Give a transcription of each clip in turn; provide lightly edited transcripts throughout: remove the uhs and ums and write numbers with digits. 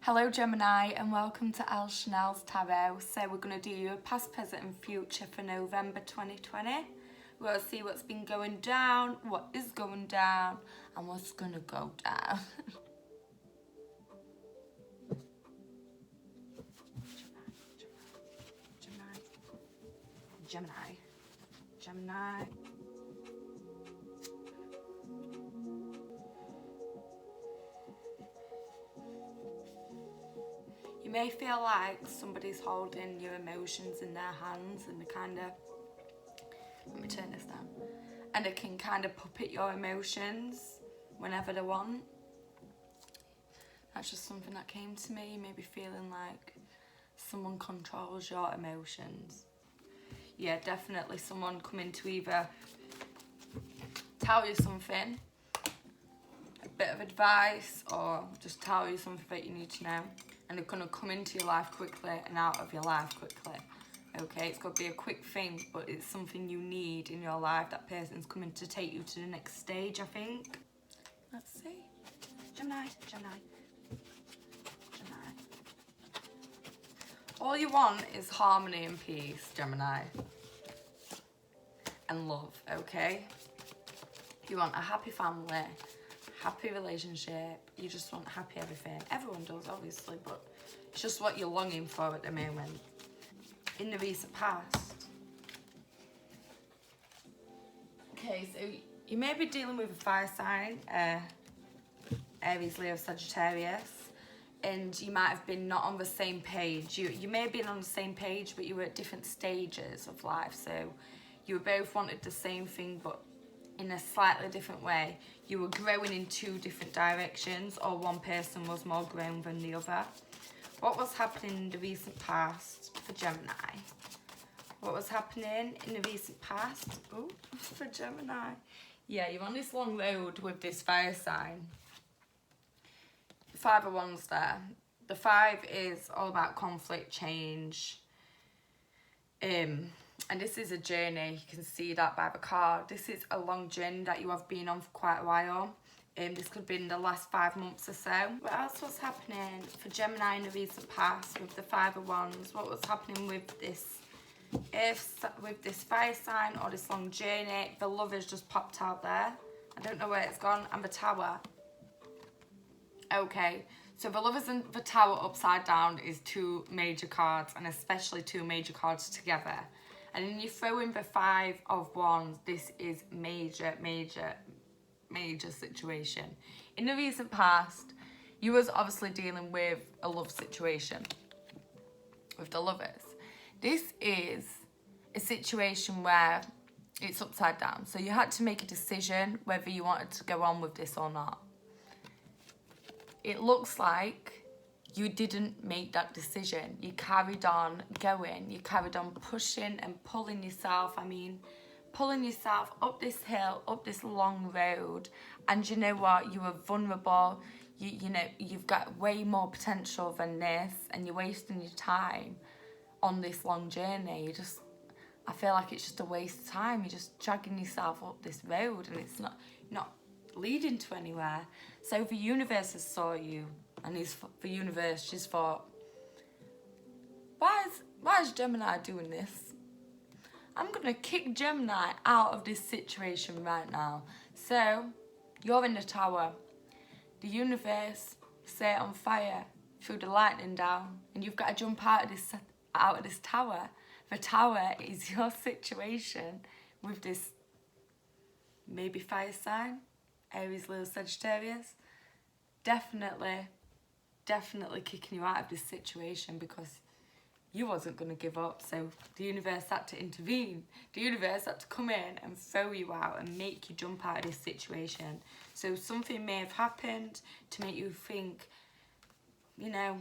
Hello Gemini and welcome to elchanelx Tarot. So we're going to do your past, present and future for November 2020. We're going to see what's been going down, what is going down and what's going to go down. Gemini. You may feel like somebody's holding your emotions in their hands and they kind of, let me turn this down, and they can kind of puppet your emotions whenever they want. That's just something that came to me. You may be feeling like someone controls your emotions. Yeah, definitely someone coming to either tell you something, a bit of advice, or just tell you something that you need to know. And they're going to come into your life quickly and out of your life quickly. Okay, it's got to be a quick thing, but it's something you need in your life. That person's coming to take you to the next stage, I think. Let's see. Gemini. All you want is harmony and peace, Gemini. And love, okay? You want a happy family, happy relationship, you just want happy everything. Everyone does, obviously, but it's just what you're longing for at the moment. In the recent past. Okay, so you may be dealing with a fire sign, Aries, Leo, Sagittarius, and you might have been not on the same page. You may have been on the same page, but you were at different stages of life, so you both wanted the same thing, but in a slightly different way. You were growing in two different directions, or one person was more grown than the other. What was happening in the recent past for Gemini? What was happening in the recent past for Gemini? Yeah, you're on this long road with this fire sign. The 5 of Wands there. The 5 is all about conflict, change. And this is a journey, you can see that by the card. This is a long journey that you have been on for quite a while. This could have been the last 5 months or so. What else was happening for Gemini in the recent past with the 5 of Wands? What was happening with this fire sign or this long journey? The Lover's just popped out there. I don't know where it's gone. And the Tower. Okay, so the Lovers and the Tower upside down is 2 major cards, and especially 2 major cards together. And then you throw in the 5 of Wands. This is major situation. In the recent past, you was obviously dealing with a love situation with the Lovers. This is a situation where it's upside down. So you had to make a decision whether you wanted to go on with this or not. It looks like you didn't make that decision. You carried on going. You carried on pushing and pulling yourself. Pulling yourself up this hill, up this long road. And you know what? You were vulnerable. You know, you've got way more potential than this. And you're wasting your time on this long journey. I feel like it's just a waste of time. You're just dragging yourself up this road. And it's not leading to anywhere. So the universe has saw you. And the universe just thought, why is Gemini doing this? I'm going to kick Gemini out of this situation right now. So, you're in the Tower. The universe set on fire, threw the lightning down, and you've got to jump out of this tower. The Tower is your situation with this maybe fire sign, Aries, Leo, Sagittarius. Definitely kicking you out of this situation because you wasn't going to give up. So the universe had to intervene. The universe had to come in and throw you out and make you jump out of this situation. So something may have happened to make you think, you know,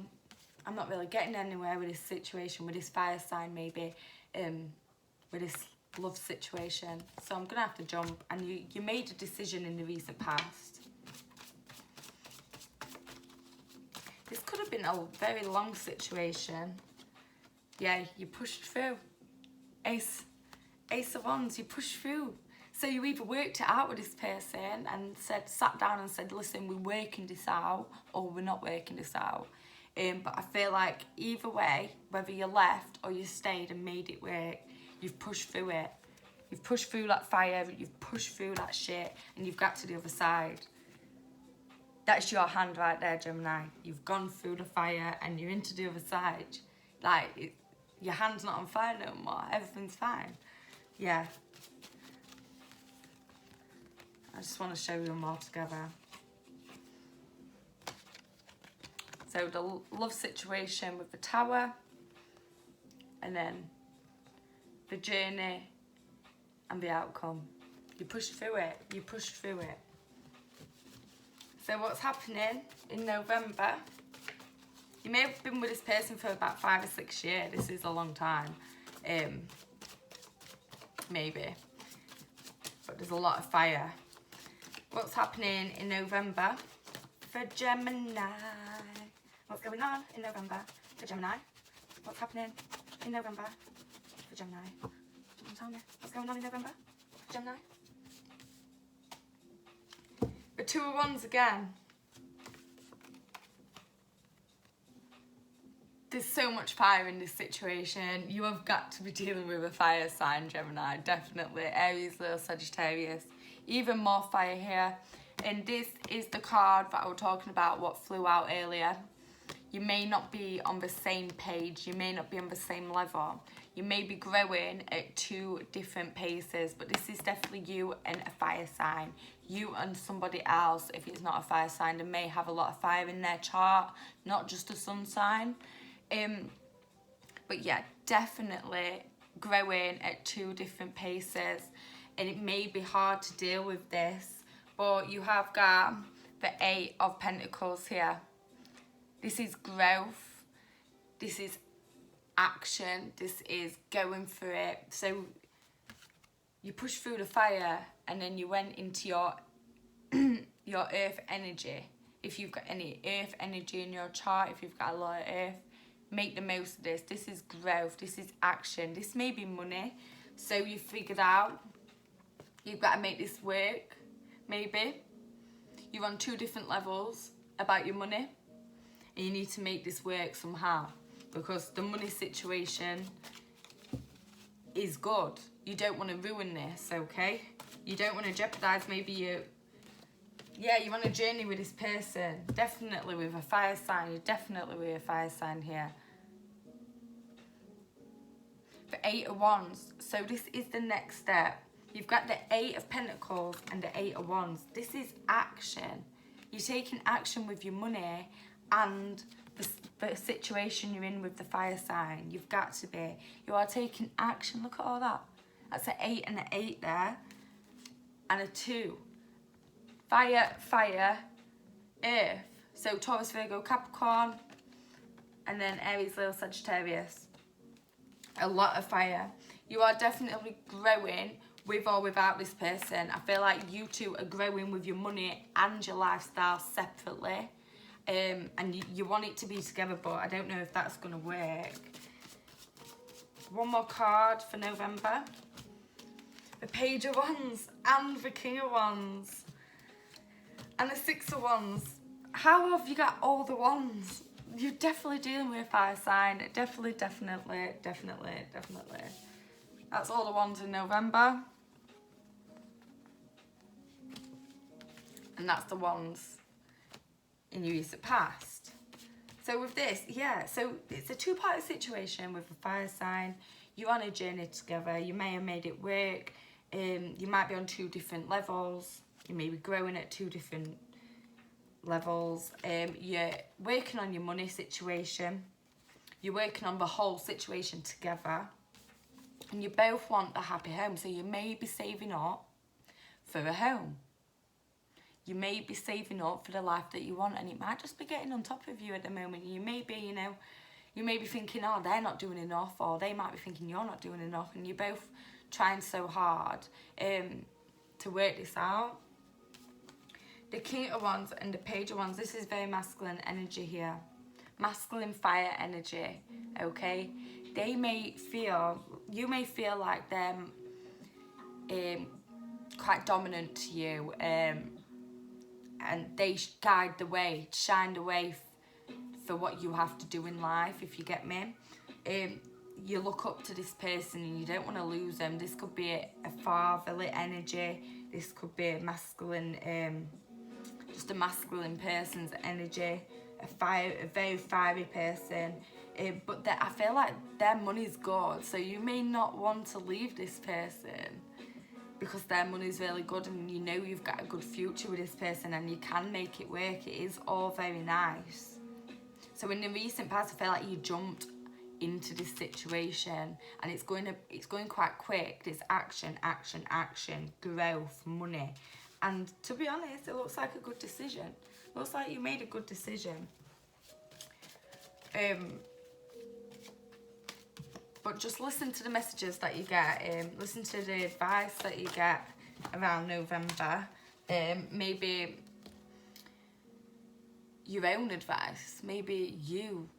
I'm not really getting anywhere with this situation, with this fire sign maybe, with this love situation. So I'm going to have to jump. And you made a decision in the recent past. This could have been a very long situation. Yeah, you pushed through. Ace of Wands, you pushed through. So you either worked it out with this person and sat down and said, listen, we're working this out, or we're not working this out. But I feel like either way, whether you left or you stayed and made it work, you've pushed through it. You've pushed through that fire, you've pushed through that shit, and you've got to the other side. That's your hand right there, Gemini. You've gone through the fire and you're into the other side. Like, your hand's not on fire no more. Everything's fine. Yeah. I just want to show you them all together. So the love situation with the Tower, and then the journey and the outcome. You pushed through it. You pushed through it. So what's happening in November? You may have been with this person for about 5 or 6 years. This is a long time. Maybe. But there's a lot of fire. What's happening in November for Gemini? What's going on in November for Gemini? What's happening in November for Gemini? Tell me what's going on in November for Gemini? The Two of Wands again. There's so much fire in this situation. You have got to be dealing with a fire sign, Gemini. Definitely. Aries, Leo, Sagittarius. Even more fire here. And this is the card that I was talking about, what flew out earlier. You may not be on the same page. You may not be on the same level. You may be growing at 2 different paces, but this is definitely you and a fire sign. You and somebody else, if it's not a fire sign, they may have a lot of fire in their chart, not just a sun sign. But yeah, definitely growing at 2 different paces, and it may be hard to deal with this, but you have got the 8 of Pentacles here. This is growth. This is action. This is going for it. So you pushed through the fire and then you went into your your earth energy. If you've got any earth energy in your chart, if you've got a lot of earth, make the most of this. This is growth. This is action. This may be money. So you figured out you've got to make this work. Maybe you're on 2 different levels about your money, and you need to make this work somehow, because the money situation is good. You don't want to ruin this, okay? You don't want to jeopardize. Maybe you're on a journey with this person. Definitely with a fire sign. You're definitely with a fire sign here. For 8 of Wands. So this is the next step. You've got the 8 of Pentacles and the 8 of Wands. This is action. You're taking action with your money and the situation you're in with the fire sign. You've got to be. You are taking action. Look at all that. That's an 8 and an 8 there. And a 2. Fire, earth. So Taurus, Virgo, Capricorn. And then Aries, Leo, Sagittarius. A lot of fire. You are definitely growing with or without this person. I feel like you two are growing with your money and your lifestyle separately. And you want it to be together, but I don't know if that's going to work. One more card for November. The Page of Wands and the King of Wands. And the 6 of Wands. How have you got all the wands? You're definitely dealing with a fire sign. Definitely. That's all the wands in November. And that's the wands in your recent past. So with this, yeah, so it's a 2-part situation with a fire sign. You're on a journey together. You may have made it work. You might be on 2 different levels. You may be growing at 2 different levels. You're working on your money situation. You're working on the whole situation together. And you both want a happy home. So you may be saving up for a home. You may be saving up for the life that you want, and it might just be getting on top of you at the moment. You may be, you may be thinking, oh, they're not doing enough, or they might be thinking you're not doing enough, and you're both trying so hard to work this out. The King of Wands and the Page of Wands, this is very masculine energy here. Masculine fire energy, okay? You may feel like they're quite dominant to you, and they guide the way, shine the way for what you have to do in life, if you get me. You look up to this person and you don't want to lose them. This could be a fatherly energy. This could be a masculine, just a masculine person's energy, a very fiery person. But I feel like their money's good, so you may not want to leave this person because their money's really good and you know you've got a good future with this person and you can make it work. It is all very nice. So in the recent past, I feel like you jumped into this situation and it's going quite quick. There's action, action, action, growth, money. And to be honest, it looks like a good decision. It looks like you made a good decision. But just listen to the messages that you get. Listen to the advice that you get around November. Maybe your own advice. Maybe you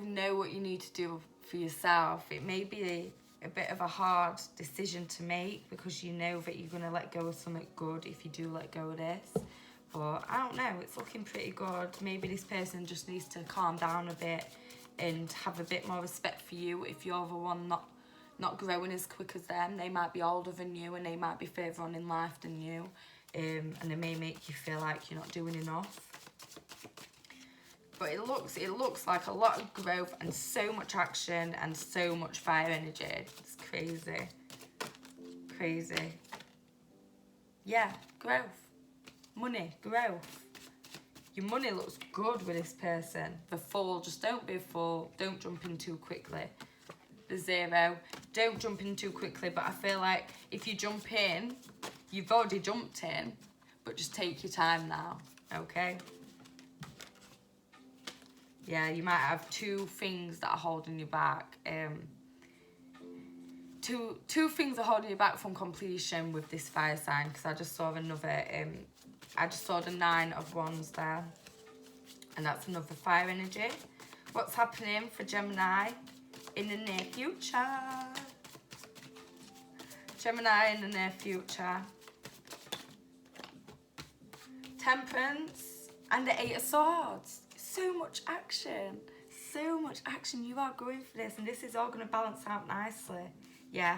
know what you need to do for yourself. It may be a bit of a hard decision to make because you know that you're going to let go of something good if you do let go of this. But I don't know, it's looking pretty good. Maybe this person just needs to calm down a bit and have a bit more respect for you if you're the one not growing as quick as them. They might be older than you and they might be further on in life than you, and they may make you feel like you're not doing enough. But it looks like a lot of growth and so much action and so much fire energy. It's crazy. Crazy. Yeah, growth. Money, growth. Your money looks good with this person. The Fool, just don't be a fool. Don't jump in too quickly. The Zero, don't jump in too quickly. But I feel like if you jump in, you've already jumped in, but just take your time now, okay? Yeah, you might have two things that are holding you back. Two things are holding you back from completion with this fire sign, because I just saw another, I just saw the 9 of Wands there, and that's another fire energy. What's happening for Gemini in the near future? Gemini in the near future. Temperance and the 8 of Swords. So much action. So much action. You are going for this, and this is all going to balance out nicely. Yeah.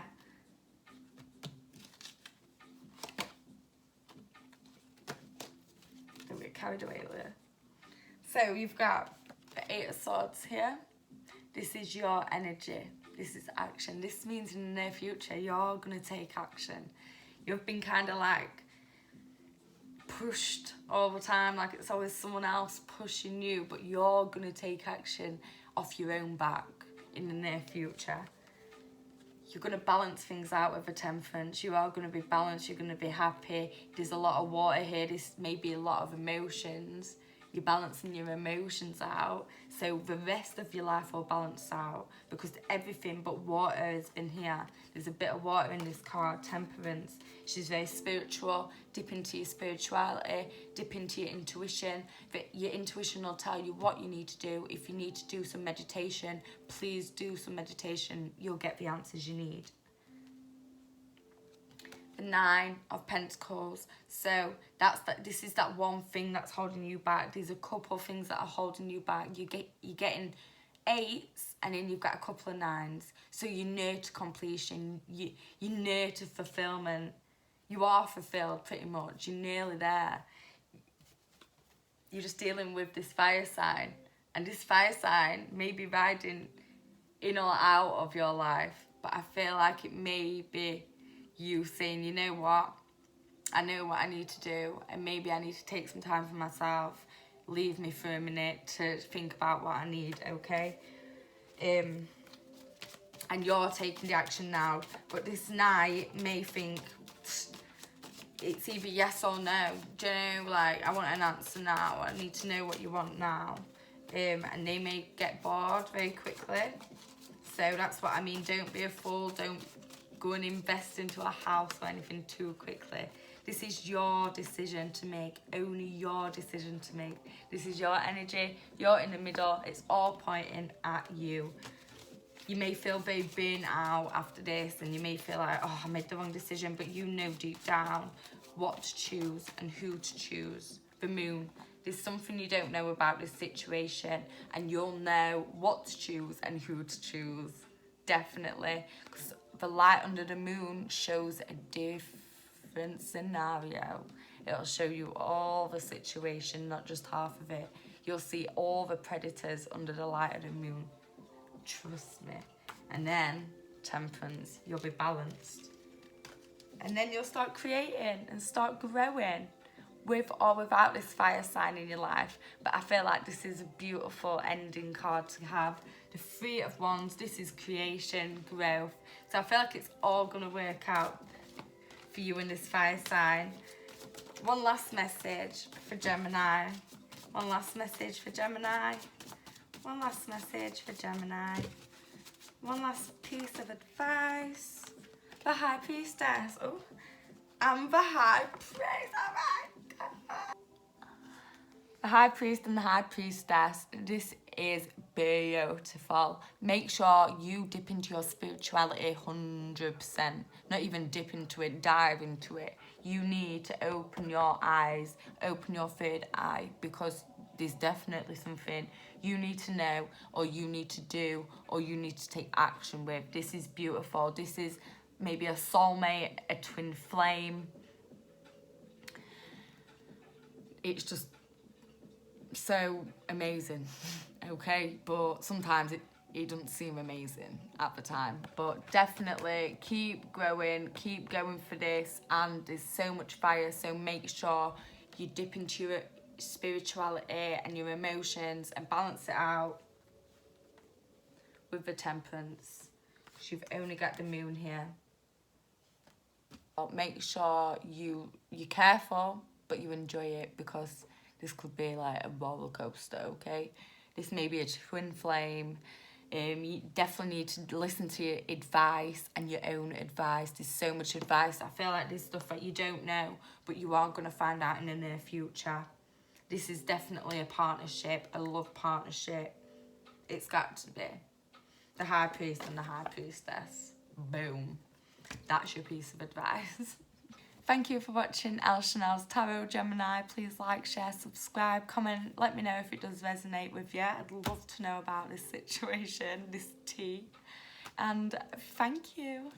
Don't get carried away with it. So you've got the 8 of Swords here. This is your energy. This is action. This means in the near future, you're going to take action. You've been kind of like pushed all the time, like it's always someone else pushing you, but you're going to take action off your own back in the near future. You're going to balance things out with a Temperance. You are going to be balanced. You're going to be happy. There's a lot of water here. This may be a lot of emotions. You're balancing your emotions out. So the rest of your life will balance out because everything but water has been here. There's a bit of water in this card, Temperance. She's very spiritual. Dip into your spirituality. Dip into your intuition. Your intuition will tell you what you need to do. If you need to do some meditation, please do some meditation. You'll get the answers you need. The 9 of Pentacles. So this is that one thing that's holding you back. There's a couple of things that are holding you back. You're getting 8s and then you've got a couple of 9s. So you're near to completion. You're near to fulfillment. You are fulfilled pretty much. You're nearly there. You're just dealing with this fire sign. And this fire sign may be riding in or out of your life. But I feel like it may be you saying, you know what, I know what I need to do, and maybe I need to take some time for myself. Leave me for a minute to think about what I need, okay? And you're taking the action now, but this night may think it's either yes or no. Do you know, like, I want an answer now. I need to know what you want now. And they may get bored very quickly. So that's what I mean. Don't be a fool. Don't go and invest into a house or anything too quickly. This is your decision to make, only your decision to make. This is your energy, you're in the middle, it's all pointing at you. You may feel very burnt out after this and you may feel like, oh, I made the wrong decision, but you know deep down what to choose and who to choose. The Moon, There's something you don't know about this situation, and you'll know what to choose and who to choose. Definitely. Because the light under the moon shows a different scenario. It'll show you all the situation, not just half of it. You'll see all the predators under the light of the moon. Trust me. And then, Temperance, you'll be balanced. And then you'll start creating and start growing, with or without this fire sign in your life. But I feel like this is a beautiful ending card to have. The Three of Wands, this is creation, growth. So I feel like it's all going to work out for you in this fire sign. One last message for Gemini. One last message for Gemini. One last message for Gemini. One last piece of advice. The High Priestess. Oh, and the High Priest. Oh my God. The High Priest and the High Priestess. This is beautiful. Make sure you dip into your spirituality 100%. Not even dip into it, dive into it. You need to open your eyes, open your third eye, because there's definitely something you need to know, or you need to do, or you need to take action with. This is beautiful. This is maybe a soulmate, a twin flame. It's just so amazing, okay? But sometimes it doesn't seem amazing at the time. But definitely keep growing, keep going for this. And there's so much fire, so make sure you dip into your spirituality and your emotions and balance it out with the Temperance. You've only got the moon here. Make sure you're careful, but you enjoy it, because this could be like a roller coaster, okay? This may be a twin flame. You definitely need to listen to your advice and your own advice. There's so much advice. I feel like there's stuff that you don't know, but you are going to find out in the near future. This is definitely a partnership, a love partnership. It's got to be. The High Priest and the High Priestess. Boom. That's your piece of advice. Thank you for watching elchanelx Tarot Gemini. Please like, share, subscribe, comment. Let me know if it does resonate with you. I'd love to know about this situation, this tea. And thank you.